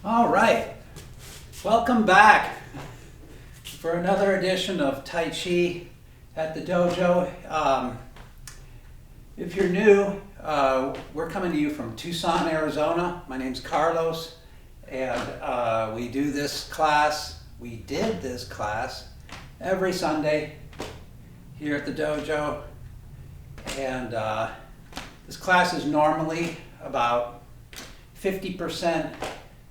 All right, welcome back for another edition of Tai Chi at the dojo. If you're new, we're coming to you from Tucson, Arizona. My name's Carlos, and we did this class every Sunday here at the dojo. And this class is normally about 50%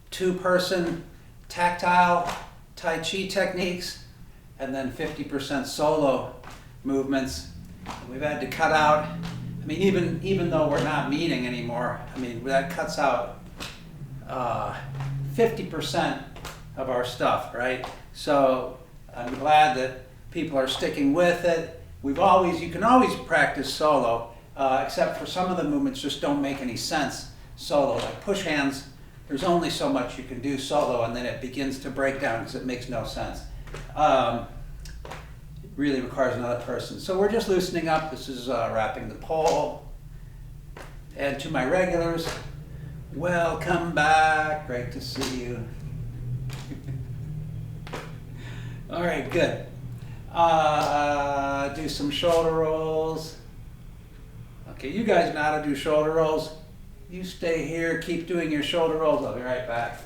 two-person tactile Tai Chi techniques, and then 50% solo movements. We've had to cut out, even though we're not meeting anymore, that cuts out 50% of our stuff, right? So I'm glad that people are sticking with it. You can always practice solo, except for some of the movements just don't make any sense solo. Like push hands, there's only so much you can do solo, and then it begins to break down because it makes no sense. It really requires another person. So we're just loosening up. This is wrapping the pole. And to my regulars, welcome back. Great to see you. All right, good. Do some shoulder rolls. Okay, you guys know how to do shoulder rolls. You stay here, keep doing your shoulder rolls. I'll be right back.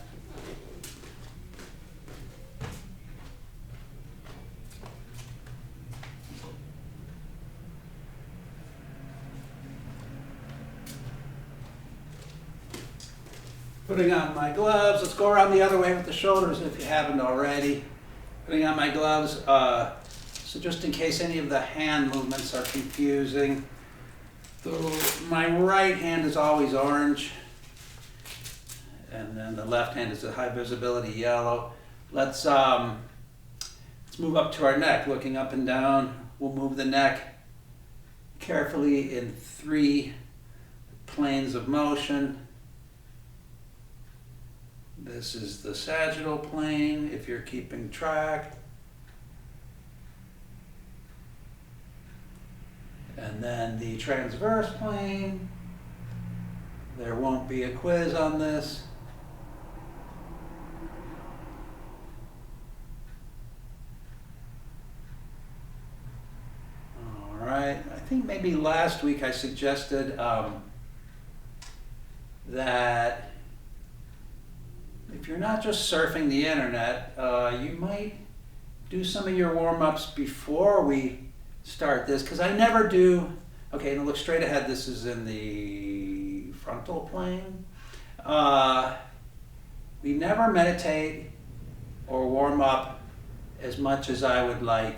Putting on my gloves. Let's go around the other way with the shoulders if you haven't already. Putting on my gloves. So just in case any of the hand movements are confusing. My right hand is always orange, and then the left hand is a high visibility yellow. Let's move up to our neck, looking up and down. We'll move the neck carefully in 3 planes of motion. This is the sagittal plane, if you're keeping track. And then the transverse plane. There won't be a quiz on this. All right, I think maybe last week I suggested that if you're not just surfing the internet, you might do some of your warm-ups before we start this, because I never do. Okay, and look straight ahead. This is in the frontal plane. We never meditate or warm up as much as I would like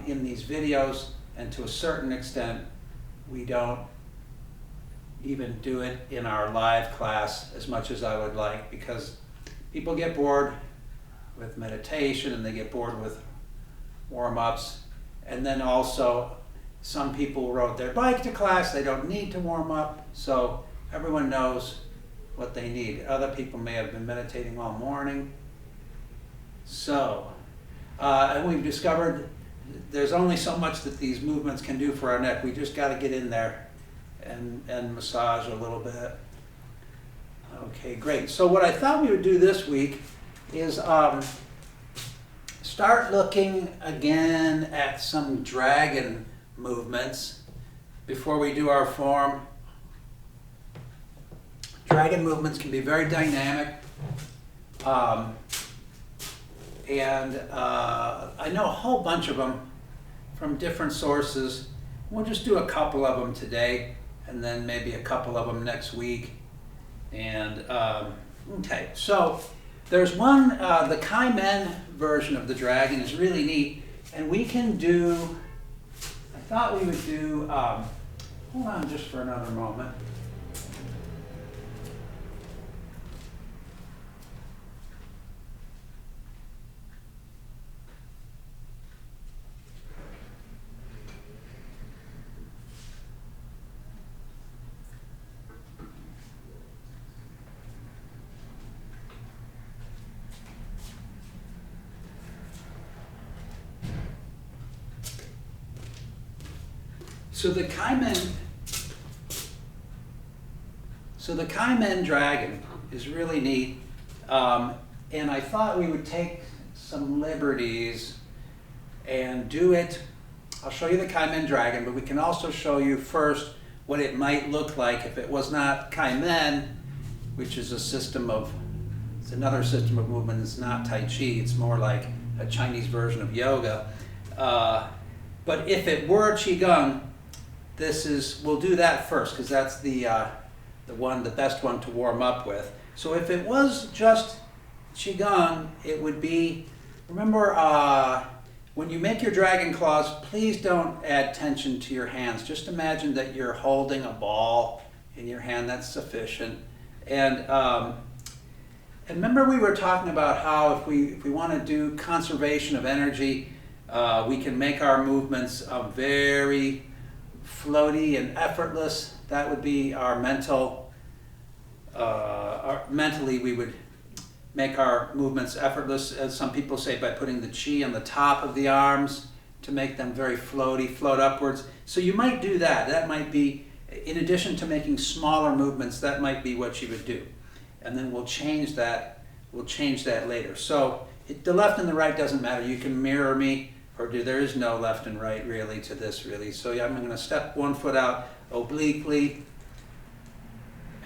in these videos, and to a certain extent, we don't even do it in our live class as much as I would like, because people get bored with meditation and they get bored with warm-ups. And then also, some people rode their bike to class, they don't need to warm up, so everyone knows what they need. Other people may have been meditating all morning. So, and we've discovered there's only so much that these movements can do for our neck. We just got to get in there and massage a little bit. Okay, great. So what I thought we would do this week is start looking again at some dragon movements before we do our form. Dragon movements can be very dynamic. And I know a whole bunch of them from different sources. We'll just do a couple of them today, and then maybe a couple of them next week. And okay, so there's one, the Kai Men version of the dragon is really neat, and we can do, I thought we would do, hold on just for another moment. So the Kai Men dragon is really neat. And I thought we would take some liberties and do it. I'll show you the Kaimen dragon, but we can also show you first what it might look like if it was not Kaimen, which is it's another system of movement. It's not Tai Chi, it's more like a Chinese version of yoga. But if it were Qigong, we'll do that first, because that's the best one to warm up with. So if it was just Qigong, it would be, remember, when you make your dragon claws, please don't add tension to your hands. Just imagine that you're holding a ball in your hand. That's sufficient. And remember, we were talking about how if we want to do conservation of energy, we can make our movements very floaty and effortless. That would be our mental. Mentally, we would make our movements effortless, as some people say, by putting the chi on the top of the arms to make them very floaty, float upwards. So you might do that. That might be, in addition to making smaller movements, that might be what you would do. And then we'll change that later. So the left and the right doesn't matter. You can mirror me, or there is no left and right really to this really. So yeah, I'm going to step one foot out obliquely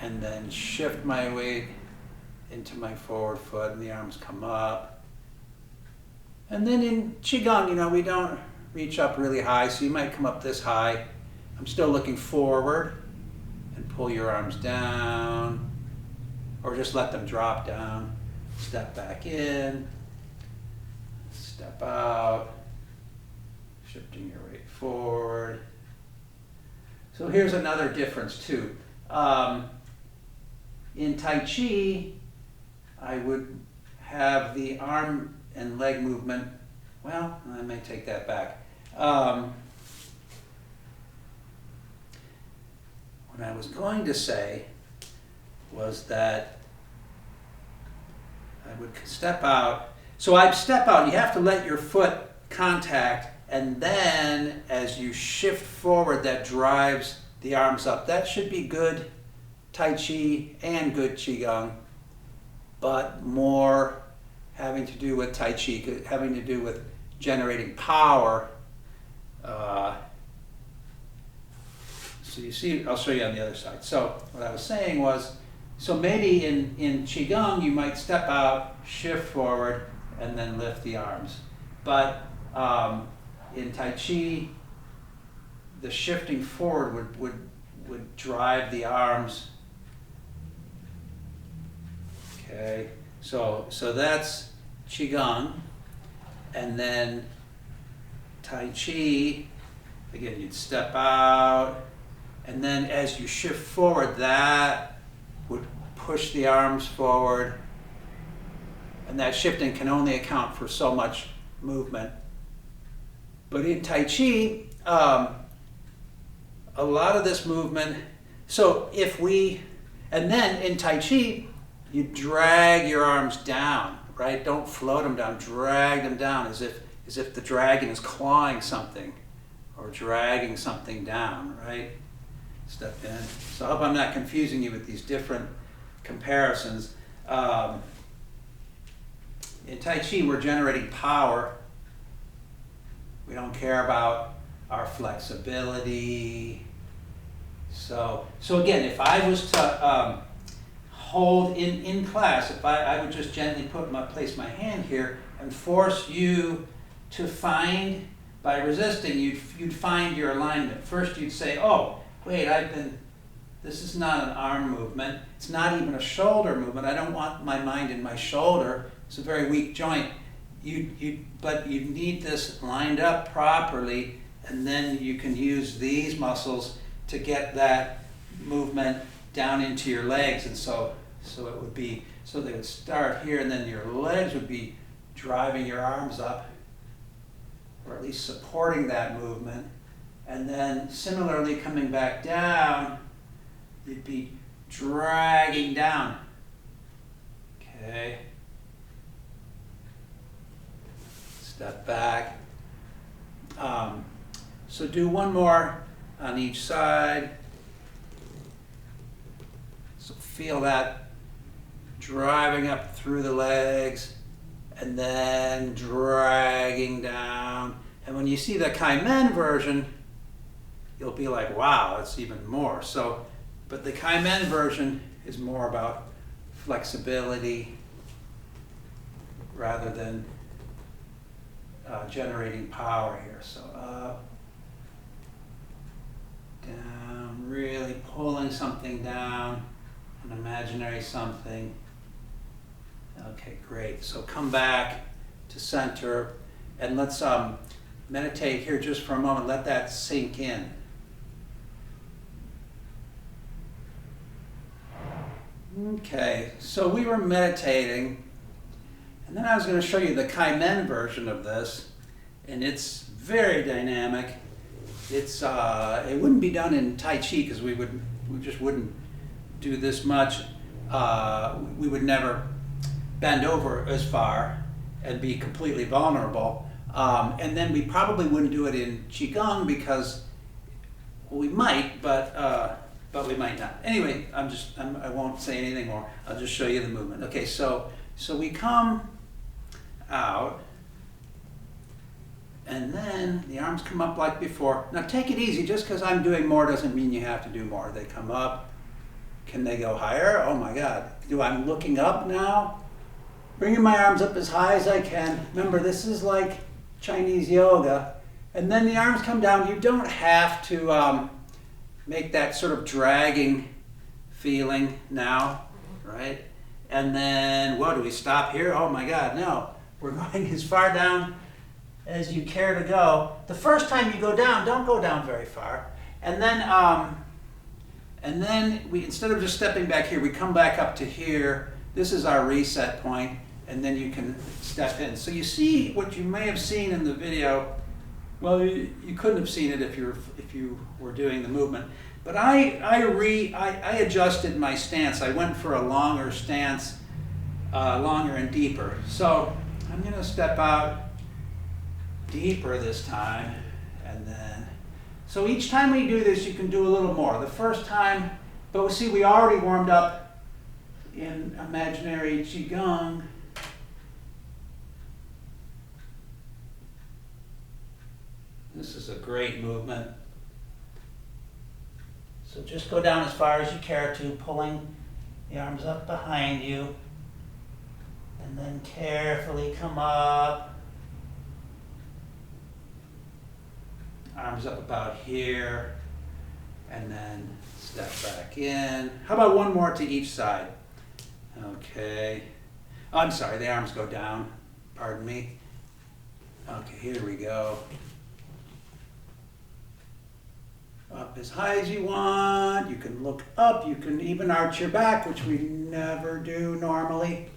and then shift my weight into my forward foot, and the arms come up. And then in Qigong, we don't reach up really high, so you might come up this high. I'm still looking forward, and pull your arms down, or just let them drop down. Step back in, step out, shifting your weight forward. So here's another difference too. In Tai Chi, I would have the arm and leg movement. Well, I may take that back. What I was going to say was that I would step out. So I'd step out. You have to let your foot contact, and then as you shift forward, that drives the arms up. That should be good Tai Chi and good Qigong, but more having to do with Tai Chi, having to do with generating power. So you see, I'll show you on the other side. So what I was saying was, so maybe in Qigong you might step out, shift forward, and then lift the arms. But in Tai Chi, the shifting forward would drive the arms. Okay, so that's Qigong. And then Tai Chi, again, you'd step out, and then as you shift forward, that would push the arms forward. And that shifting can only account for so much movement. But in Tai Chi, a lot of this movement, and then in Tai Chi, you drag your arms down, right? Don't float them down, drag them down as if the dragon is clawing something or dragging something down, right? Step in. So I hope I'm not confusing you with these different comparisons. In Tai Chi, we're generating power. We don't care about our flexibility. So again, if I was to hold in class, if I would just gently place my hand here and force you to find, by resisting, you'd find your alignment. First you'd say, oh, wait, this is not an arm movement. It's not even a shoulder movement. I don't want my mind in my shoulder. It's a very weak joint. But you need this lined up properly, and then you can use these muscles to get that movement down into your legs. And so it would be, so they would start here, and then your legs would be driving your arms up, or at least supporting that movement. And then similarly coming back down, you'd be dragging down. Okay. Step back. So do one more on each side. So feel that driving up through the legs, and then dragging down. And when you see the Kaimen version, you'll be like, wow, it's even more. So, but the Kaimen version is more about flexibility rather than generating power here. So up, down, really pulling something down, an imaginary something. Okay, great. So come back to center, and let's meditate here just for a moment. Let that sink in. Okay, so we were meditating, and then I was going to show you the Kaimen version of this, and it's very dynamic. It's it wouldn't be done in Tai Chi because we just wouldn't do this much. We would never bend over as far and be completely vulnerable, and then we probably wouldn't do it in Qigong because we might, but we might not. Anyway, I won't say anything more. I'll just show you the movement. Okay, so we come out, and then the arms come up like before. Now take it easy. Just because I'm doing more doesn't mean you have to do more. They come up. Can they go higher? Oh my God. I'm looking up now? Bringing my arms up as high as I can. Remember, this is like Chinese yoga. And then the arms come down. You don't have to make that sort of dragging feeling now, right? And then, what, do we stop here? Oh my God, no. We're going as far down as you care to go. The first time you go down, don't go down very far. And then we, instead of just stepping back here, we come back up to here. This is our reset point, and then you can step in. So you see what you may have seen in the video. Well, you couldn't have seen it if you were doing the movement. But I adjusted my stance. I went for a longer stance, longer and deeper. So I'm going to step out deeper this time, and then, so each time we do this, you can do a little more. The first time, but we see we already warmed up in imaginary Qigong. This is a great movement. So just go down as far as you care to, pulling the arms up behind you, and then carefully come up. Arms up about here, and then step back in. How about one more to each side? Okay. Oh, I'm sorry, the arms go down. Pardon me. Okay, here we go. Up as high as you want. You can look up. You can even arch your back, which we never do normally.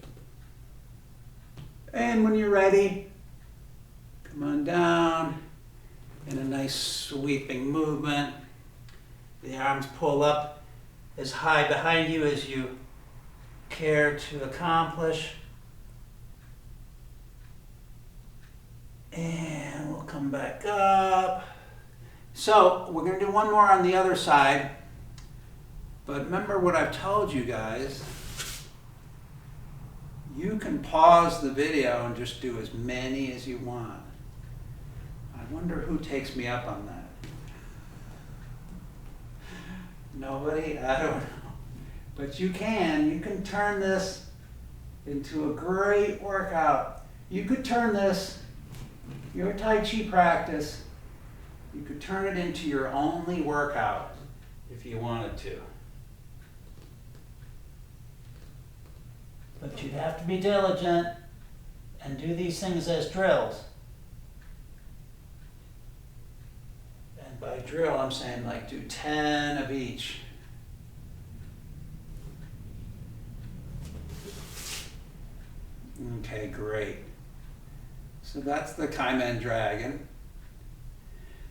And when you're ready, come on down in a nice sweeping movement. The arms pull up as high behind you as you care to accomplish. And we'll come back up. So we're going to do one more on the other side. But remember what I've told you guys. You can pause the video and just do as many as you want. I wonder who takes me up on that. Nobody? I don't know. But you can turn this into a great workout. You could turn this, your Tai Chi practice, you could turn it into your only workout if you wanted to. But you'd have to be diligent and do these things as drills. And by drill, I'm saying like do 10 of each. Okay, great. So that's the Kaimen Dragon.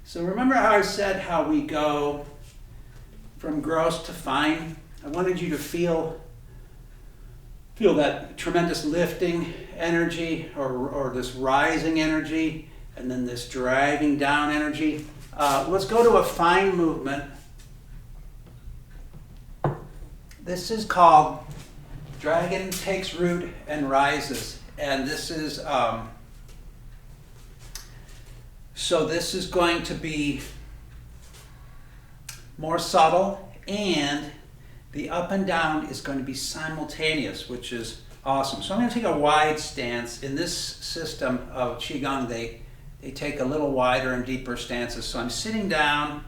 So remember how I said how we go from gross to fine? I wanted you to feel that tremendous lifting energy or this rising energy and then this dragging down energy. Let's go to a fine movement. This is called Dragon takes root and rises. And this is, so this is going to be more subtle, and the up and down is going to be simultaneous, which is awesome. So I'm going to take a wide stance. In this system of Qigong, they take a little wider and deeper stances. So I'm sitting down,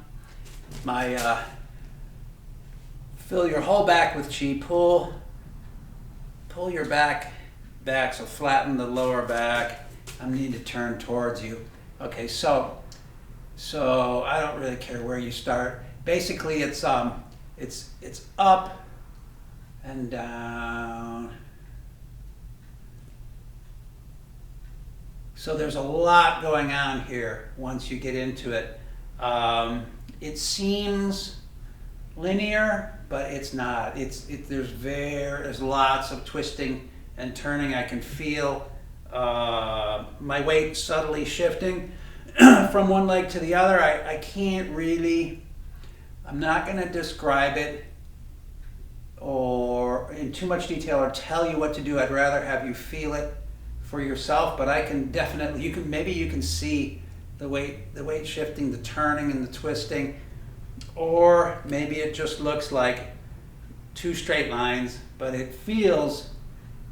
fill your whole back with Qi, pull your back, so flatten the lower back. I need to turn towards you. Okay, so I don't really care where you start. Basically, it's up and down. So there's a lot going on here once you get into it. It seems linear, but it's not. There's lots of twisting and turning. I can feel my weight subtly shifting from one leg to the other. I can't really, I'm not going to describe it or in too much detail or tell you what to do. I'd rather have you feel it for yourself, but I can definitely, maybe you can see the weight shifting, the turning and the twisting, or maybe it just looks like two straight lines, but it feels,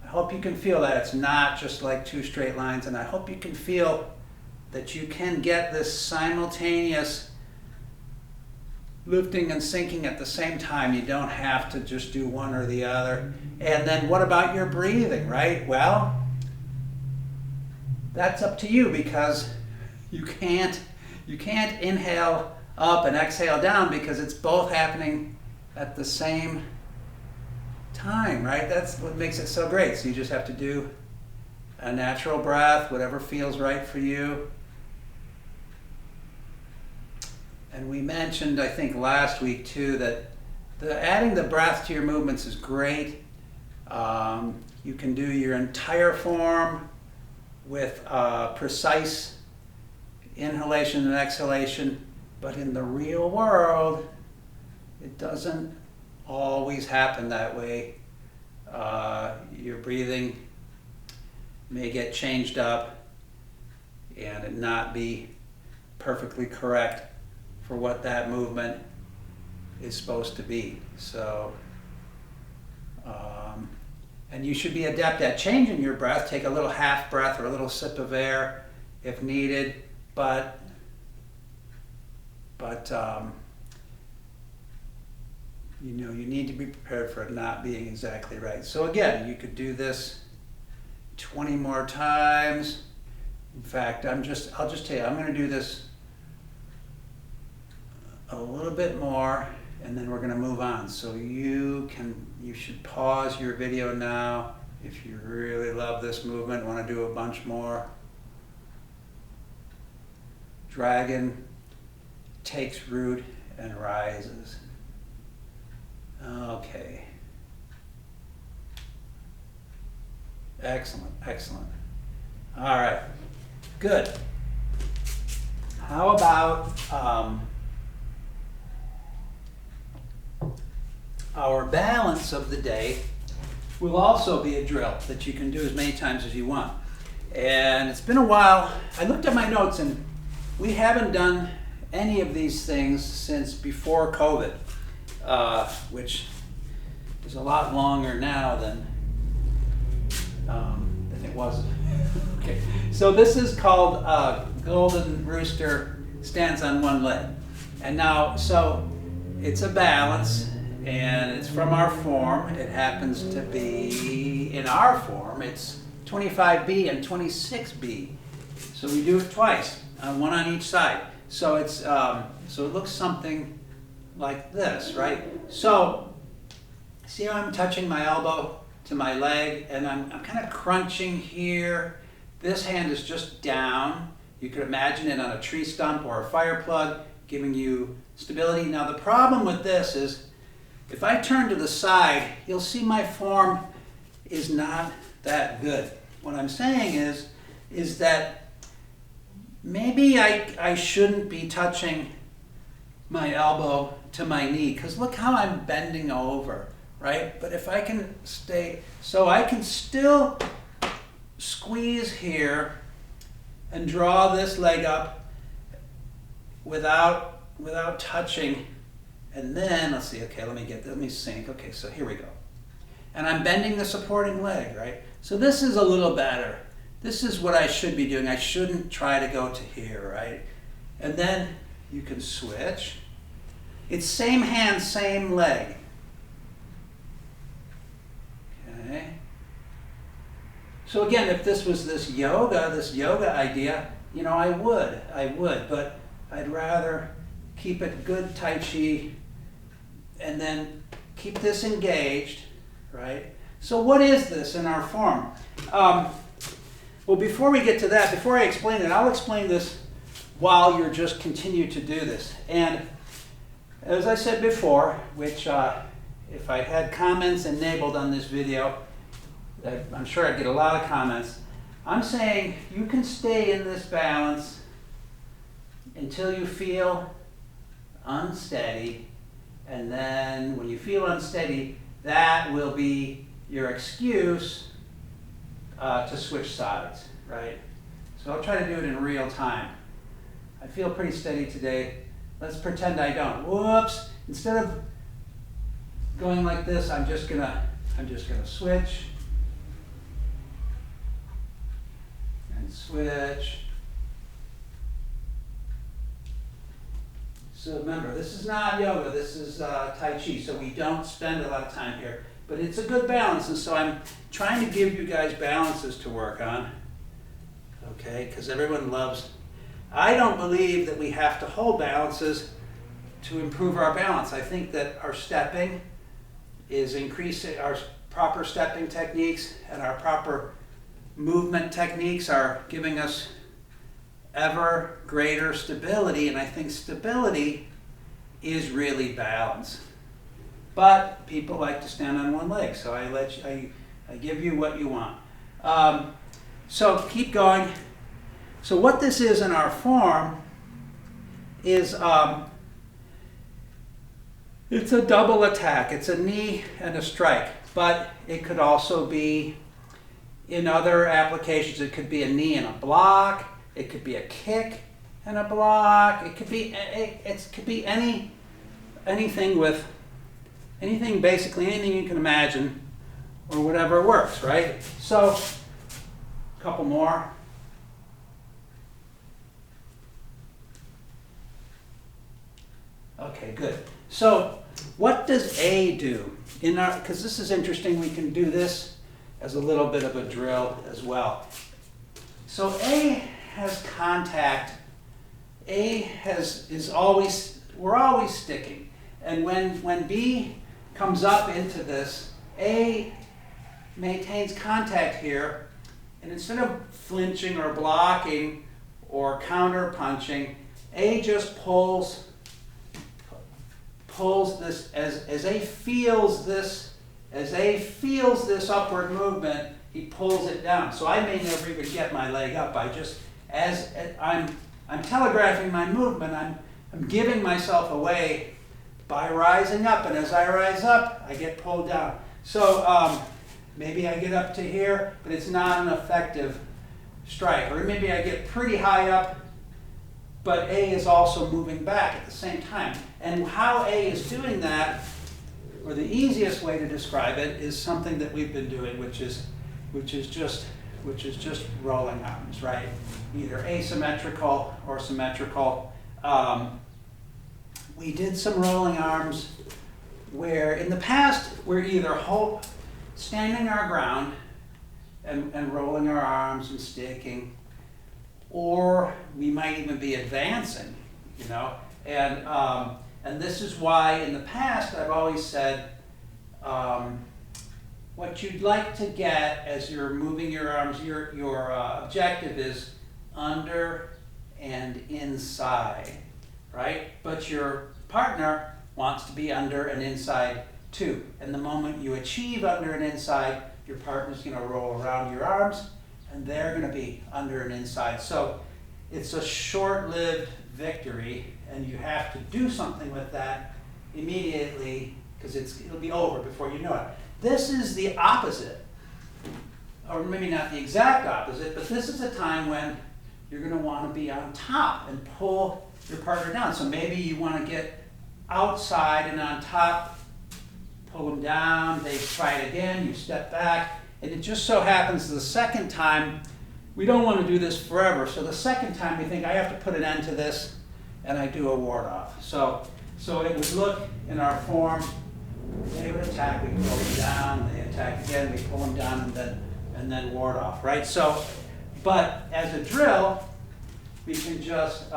I hope you can feel that it's not just like two straight lines, and I hope you can feel that you can get this simultaneous lifting and sinking at the same time. You don't have to just do one or the other. And then what about your breathing, right? Well, that's up to you, because you can't inhale up and exhale down, because it's both happening at the same time, right? That's what makes it so great. So you just have to do a natural breath, whatever feels right for you. And we mentioned, I think last week too, that adding the breath to your movements is great. You can do your entire form with precise inhalation and exhalation, but in the real world, it doesn't always happen that way. Your breathing may get changed up and it not be perfectly correct for what that movement is supposed to be. So, and you should be adept at changing your breath. Take a little half breath or a little sip of air if needed, but you need to be prepared for it not being exactly right. So again, you could do this 20 more times. In fact, I'll just tell you, I'm going to do this a little bit more, and then we're going to move on. So you should pause your video now if you really love this movement, want to do a bunch more. Dragon takes root and rises. Okay. Excellent, excellent. All right, good. How about our balance of the day will also be a drill that you can do as many times as you want. And it's been a while. I looked at my notes, and we haven't done any of these things since before COVID, which is a lot longer now than it was. Okay, so this is called Golden Rooster Stands on One Leg. And now, so it's a balance, and it's from our form. It happens to be, in our form, it's 25B and 26B. So we do it twice, one on each side. So it's so it looks something like this, right? So see how I'm touching my elbow to my leg, and I'm kind of crunching here. This hand is just down. You could imagine it on a tree stump or a fire plug, giving you stability. Now the problem with this is, if I turn to the side, you'll see my form is not that good. What I'm saying is that maybe I shouldn't be touching my elbow to my knee, because look how I'm bending over. right? But if I can stay, so I can still squeeze here and draw this leg up without touching. And then, let's see, okay, let me sink. Okay, so here we go. And I'm bending the supporting leg, right? So this is a little better. This is what I should be doing. I shouldn't try to go to here, right? And then you can switch. It's same hand, same leg. Okay. So again, if this was this yoga idea, you know, I would, but I'd rather keep it good Tai Chi and then keep this engaged, right? So what is this in our form? Well, before we get to that, before I explain it, I'll explain this while you're just continue to do this. And as I said before, which if I had comments enabled on this video, I'm sure I'd get a lot of comments. I'm saying you can stay in this balance until you feel unsteady, and then when you feel unsteady, that will be your excuse to switch sides, right? So I'll try to do it in real time. I feel pretty steady today. Let's pretend I don't. Whoops! Instead of going like this, I'm just gonna switch and switch. So remember, this is not yoga, this is Tai Chi, so we don't spend a lot of time here. But it's a good balance, and so I'm trying to give you guys balances to work on, okay? Because everyone loves, I don't believe that we have to hold balances to improve our balance. I think that our stepping is increasing, our proper stepping techniques and our proper movement techniques are giving us ever greater stability, and I think stability is really balance. But people like to stand on one leg, so I give you what you want. So keep going. So what this is in our form is it's a double attack. It's a knee and a strike, but it could also be in other applications. It could be a knee and a block. It could be a kick and a block. It could be anything, basically anything you can imagine, or whatever works, right? So, a couple more. Okay, good. So, what does A do? Because this is interesting, we can do this as a little bit of a drill as well. So A has contact. We're always sticking. And when B comes up into this, A maintains contact here, and instead of flinching or blocking or counter punching, A just pulls this as A feels this upward movement, he pulls it down. So I may never even get my leg up. As I'm telegraphing my movement, I'm giving myself away by rising up, and as I rise up, I get pulled down. So maybe I get up to here, but it's not an effective strike. Or maybe I get pretty high up, but A is also moving back at the same time. And how A is doing that, or the easiest way to describe it, is something that we've been doing, which is just rolling arms, right? Either asymmetrical or symmetrical. We did some rolling arms where in the past we're either standing our ground and rolling our arms and sticking, or we might even be advancing, you know? And this is why in the past I've always said what you'd like to get as you're moving your arms, your objective is under and inside, right? But your partner wants to be under and inside too. And the moment you achieve under and inside, your partner's going to roll around your arms and they're going to be under and inside. So it's a short-lived victory, and you have to do something with that immediately because it'll be over before you know it. This is the opposite, or maybe not the exact opposite, but this is a time when you're going to want to be on top and pull your partner down. So maybe you want to get outside and on top, pull them down, they try it again, you step back, and it just so happens the second time, we don't want to do this forever, so the second time we think I have to put an end to this, and I do a ward off. So it would look in our form, they would attack, we pull them down, they attack again, we pull them down, and then ward off, right? So, but as a drill, we can just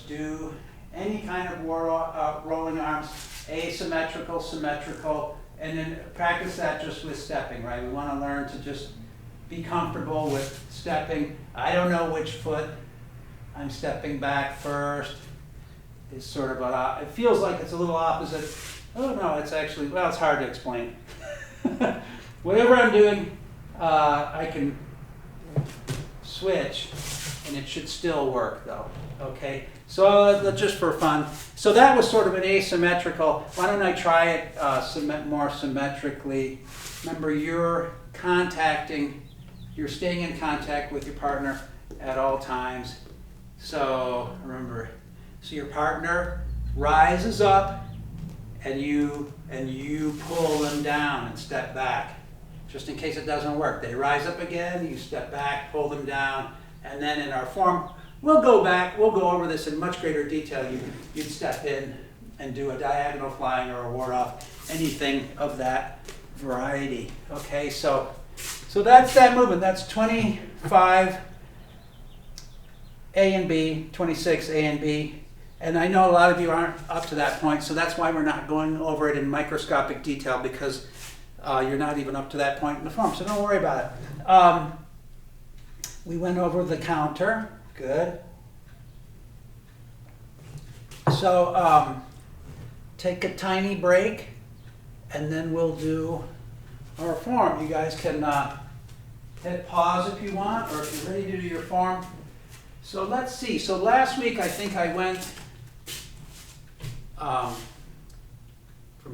do any kind of rolling arms, asymmetrical, symmetrical, and then practice that just with stepping, right? We want to learn to just be comfortable with stepping. I don't know which foot I'm stepping back first. It's sort of it feels like it's a little opposite. Oh no, it's actually, well, it's hard to explain. Whatever I'm doing, I can switch, and it should still work though, okay? So just for fun. So that was sort of an asymmetrical. Why don't I try it more symmetrically? Remember, you're staying in contact with your partner at all times. So remember, so your partner rises up and you pull them down and step back. Just in case it doesn't work. They rise up again, you step back, pull them down, and then in our form, we'll go back, we'll go over this in much greater detail. You'd step in and do a diagonal flying or a ward off, anything of that variety. Okay, so that's that movement. That's 25 A and B, 26 A and B. And I know a lot of you aren't up to that point, so that's why we're not going over it in microscopic detail, because you're not even up to that point in the form, so don't worry about it. We went over the counter. Good. So take a tiny break, and then we'll do our form. You guys can hit pause if you want, or if you're ready to do your form. So let's see. So last week I think I went from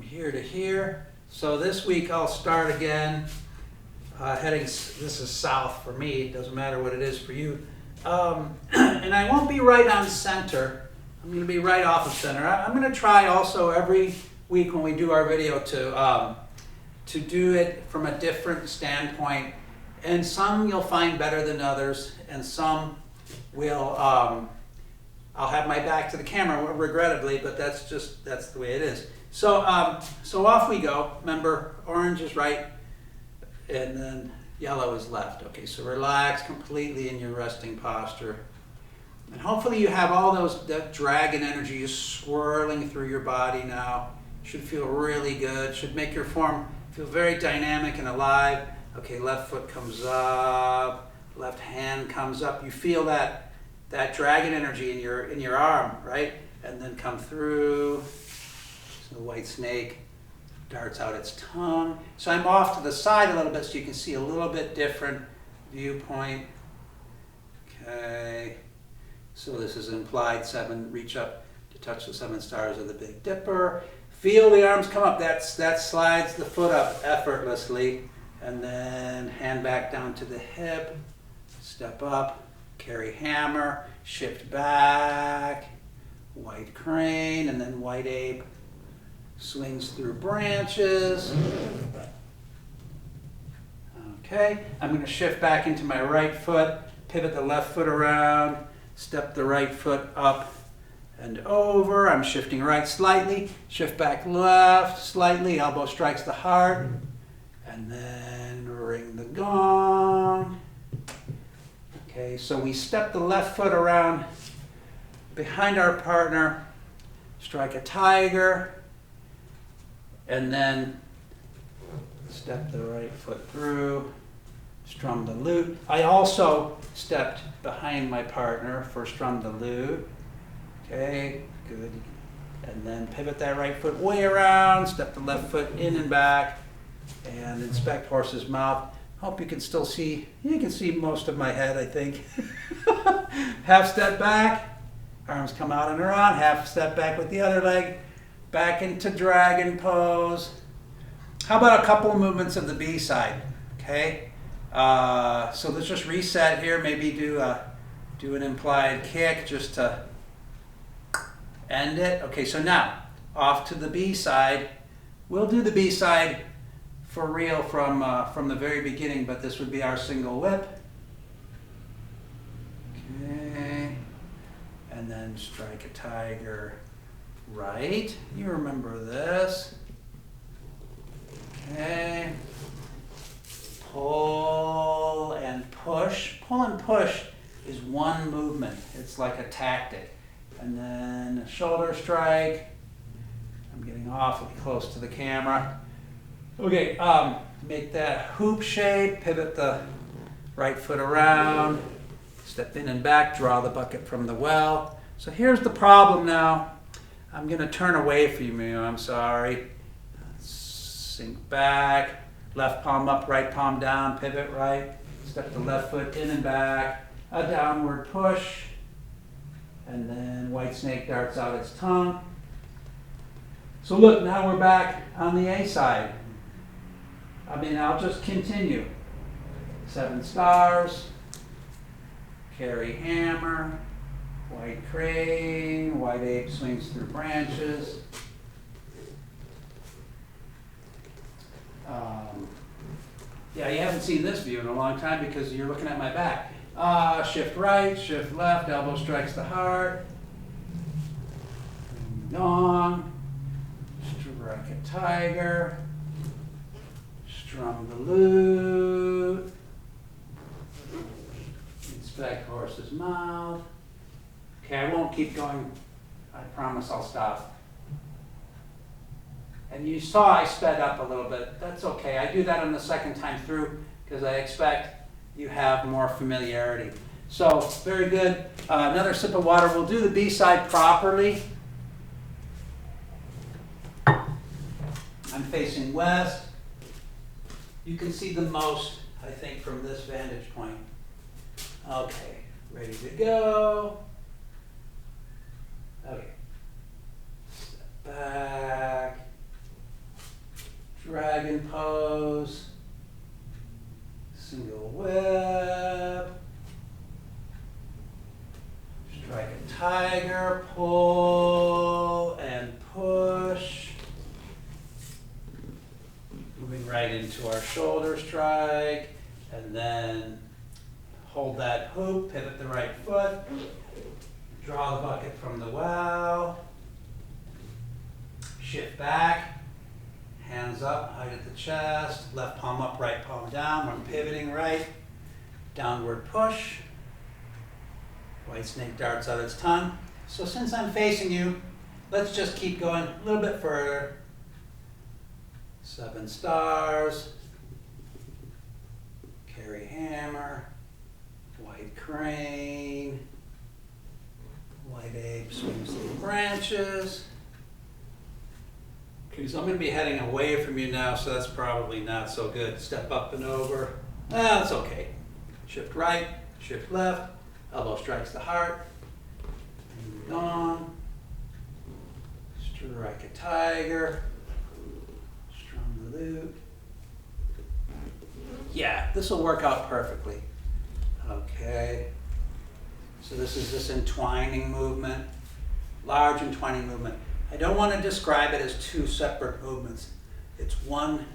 here to here. So this week I'll start again, this is south for me, it doesn't matter what it is for you. And I won't be right on center, I'm going to be right off of center. I'm going to try also every week when we do our video to do it from a different standpoint. And some you'll find better than others, and some will, I'll have my back to the camera, regrettably, but that's the way it is. So off we go. Remember, orange is right, and then yellow is left. Okay, so relax completely in your resting posture. And hopefully you have all that dragon energy is swirling through your body now. Should feel really good. Should make your form feel very dynamic and alive. Okay, left foot comes up, left hand comes up. You feel that dragon energy in your arm, right? And then come through. So the white snake darts out its tongue. So I'm off to the side a little bit so you can see a little bit different viewpoint. Okay. So this is implied 7, reach up to touch the 7 stars of the Big Dipper. Feel the arms come up. That slides the foot up effortlessly. And then hand back down to the hip. Step up, carry hammer, shift back, white crane, and then white ape. Swings through branches. Okay, I'm going to shift back into my right foot, pivot the left foot around, step the right foot up and over. I'm shifting right slightly, shift back left slightly, elbow strikes the heart, and then ring the gong. Okay, so we step the left foot around behind our partner, strike a tiger, and then step the right foot through, strum the lute. I also stepped behind my partner for strum the lute. Okay, good. And then pivot that right foot way around, step the left foot in and back, and inspect horse's mouth. Hope you can still see, you can see most of my head, I think. Half step back, arms come out and around, half step back with the other leg, back into dragon pose. How about a couple of movements of the B side? Okay, so let's just reset here. Maybe do an implied kick just to end it. Okay, so now off to the B side. We'll do the B side for real from the very beginning, but this would be our single whip. Okay, and then strike a tiger right. You remember this. Okay, pull and push. Pull and push is one movement. It's like a tactic. And then a shoulder strike. I'm getting awfully close to the camera. Okay, make that hoop shape, pivot the right foot around, step in and back, draw the bucket from the well. So here's the problem now. I'm gonna turn away from you, I'm sorry. Sink back, left palm up, right palm down, pivot right, step the left foot in and back, a downward push, and then white snake darts out its tongue. So look, now we're back on the A side. I'll just continue. 7 stars, carry hammer, white crane, white ape swings through branches. Yeah, you haven't seen this view in a long time because you're looking at my back. Shift right, shift left, elbow strikes the heart. Dong, strike a tiger, strum the lute, inspect horse's mouth. Okay, I won't keep going. I promise I'll stop. And you saw I sped up a little bit. That's okay. I do that on the second time through because I expect you have more familiarity. So, very good. Another sip of water. We'll do the B side properly. I'm facing west. You can see the most, I think, from this vantage point. Okay, ready to go. Okay. Step back. Dragon pose. Single whip. Strike a tiger, pull and push. Moving right into our shoulder strike, and then hold that hoop, pivot the right foot, draw the bucket from the well, shift back, hands up, height at the chest, left palm up, right palm down. I'm pivoting right, downward push, white snake darts out its tongue. So since I'm facing you, let's just keep going a little bit further. 7 stars, carry hammer, white crane, white ape swings through branches. Okay, so I'm going to be heading away from you now, so that's probably not so good. Step up and over. That's okay. Shift right, shift left, elbow strikes the heart. Move on. Strike a tiger. Lute. Yeah, this will work out perfectly. Okay. So this is this entwining movement, large entwining movement. I don't want to describe it as 2 separate movements. It's one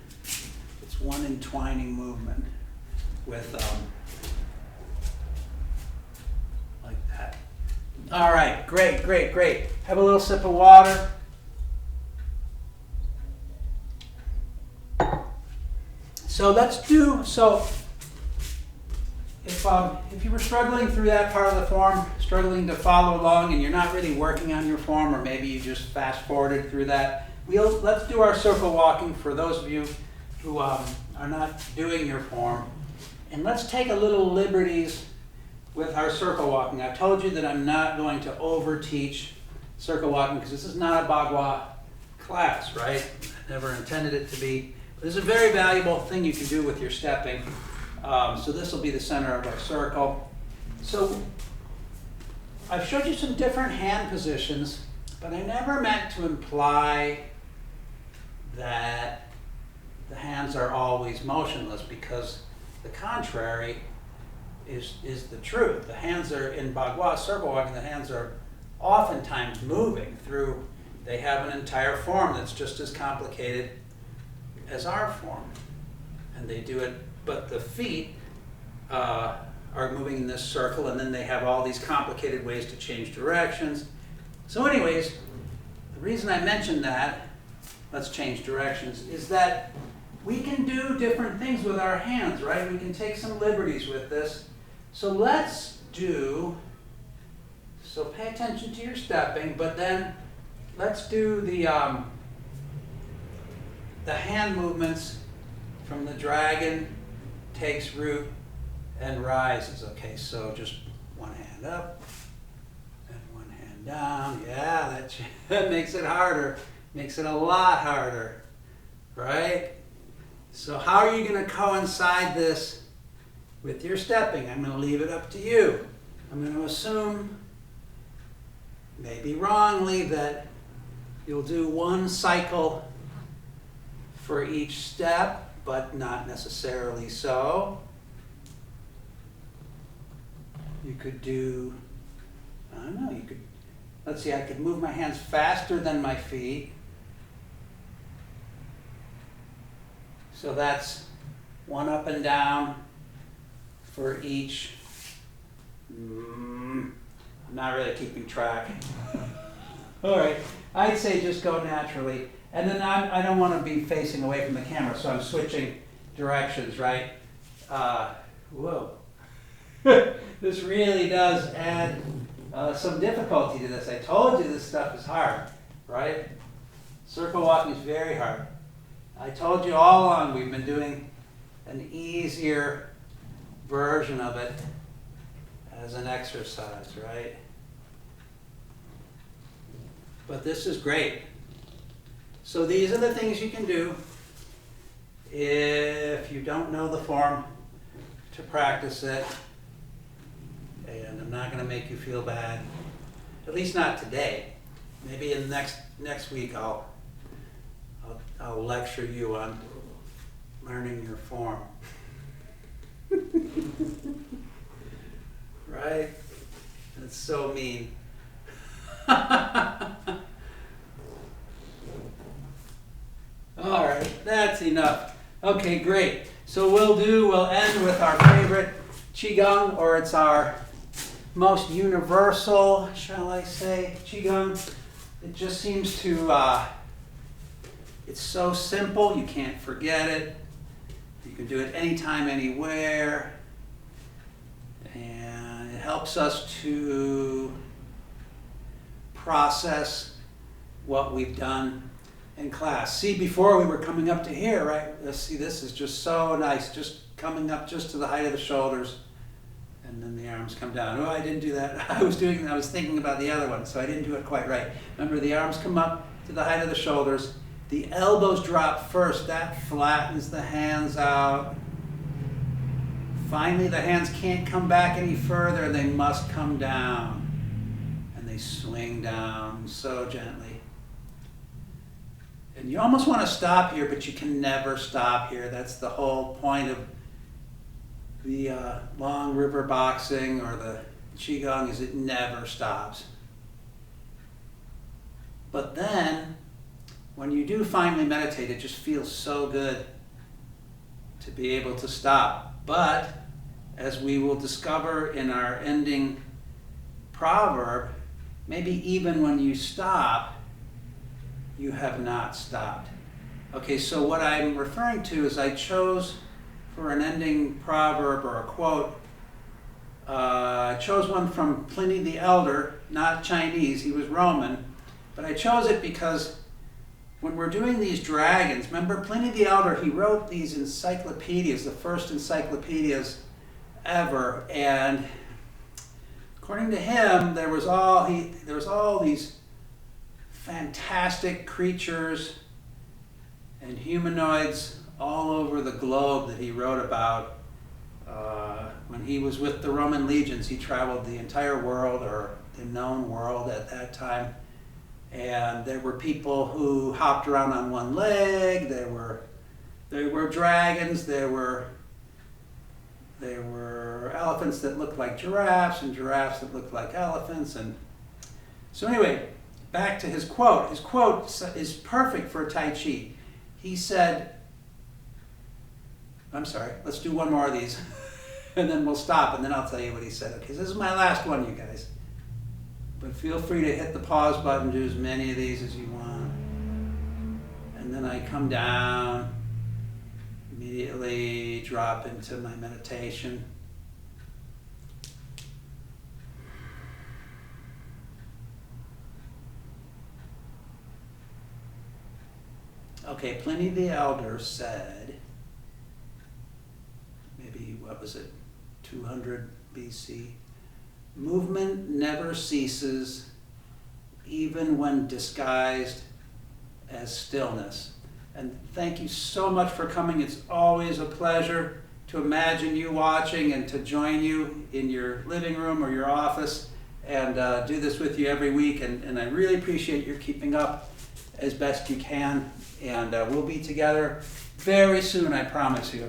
entwining movement with like that. All right, great, great, great. Have a little sip of water. So if you were struggling through that part of the form, struggling to follow along, and you're not really working on your form, or maybe you just fast forwarded through that, let's do our circle walking for those of you who are not doing your form. And let's take a little liberties with our circle walking. I've told you that I'm not going to over teach circle walking because this is not a Bagua class, right? I never intended it to be. This is a very valuable thing you can do with your stepping. So this will be the center of our circle. So I've showed you some different hand positions But I never meant to imply that the hands are always motionless, because the contrary is the truth. The hands are, in Bagua circle walking, the hands are oftentimes moving through, they have an entire form that's just as complicated as our form. And they do it, but the feet are moving in this circle, and then they have all these complicated ways to change directions. So anyways, the reason I mentioned that, let's change directions, is that we can do different things with our hands, right? We can take some liberties with this. So let's do, so pay attention to your stepping, but then let's do the hand movements from the dragon, takes root, and rises. Okay, so just one hand up and one hand down. Yeah, that makes it harder. Makes it a lot harder, right? So how are you going to coincide this with your stepping? I'm going to leave it up to you. I'm going to assume, maybe wrongly, that you'll do one cycle for each step, but not necessarily so. You could do, I don't know, you could, let's see, I could move my hands faster than my feet. So that's one up and down for each. I'm not really keeping track. All right, I'd say just go naturally. And then I don't want to be facing away from the camera, so I'm switching directions, right? Whoa. This really does add some difficulty to this. I told you this stuff is hard, right? Circle walking is very hard. I told you all along we've been doing an easier version of it as an exercise, right? But this is great. So these are the things you can do if you don't know the form to practice it. And I'm not going to make you feel bad, at least not today. Maybe in the next week I'll lecture you on learning your form. Right? That's so mean. All right, that's enough. Okay, great. So we'll end with our favorite Qigong, or it's our most universal, shall I say, Qigong. It just seems to, it's so simple, you can't forget it. You can do it anytime, anywhere. And it helps us to process what we've done in class. See, before we were coming up to here, right? Let's see, this is just so nice, just coming up just to the height of the shoulders, and then the arms come down. Oh, I didn't do that. I was thinking about the other one, so I didn't do it quite right. Remember, the arms come up to the height of the shoulders. The elbows drop first. That flattens the hands out. Finally, the hands can't come back any further. They must come down. And they swing down so gently. And you almost want to stop here, but you can never stop here. That's the whole point of the long river boxing or the Qigong, is it never stops. But then, when you do finally meditate, it just feels so good to be able to stop. But, as we will discover in our ending proverb, maybe even when you stop, you have not stopped. Okay, so what I'm referring to is I chose for an ending proverb or a quote, I chose one from Pliny the Elder, not Chinese, he was Roman, but I chose it because when we're doing these dragons, remember Pliny the Elder, he wrote these encyclopedias, the first encyclopedias ever, and according to him, there was all these fantastic creatures and humanoids all over the globe that he wrote about. When he was with the Roman legions, he traveled the entire world, or the known world at that time, And there were people who hopped around on one leg. There were dragons. There were elephants that looked like giraffes and giraffes that looked like elephants. And so anyway, back to his quote. His quote is perfect for Tai Chi. He said, I'm sorry, let's do one more of these and then we'll stop and then I'll tell you what he said. Okay, so this is my last one, you guys. But feel free to hit the pause button, do as many of these as you want. And then I come down, immediately drop into my meditation. Okay, Pliny the Elder said, maybe, what was it, 200 BC? Movement never ceases, even when disguised as stillness. And thank you so much for coming. It's always a pleasure to imagine you watching and to join you in your living room or your office and do this with you every week. And I really appreciate your keeping up as best you can. And we'll be together very soon, I promise you.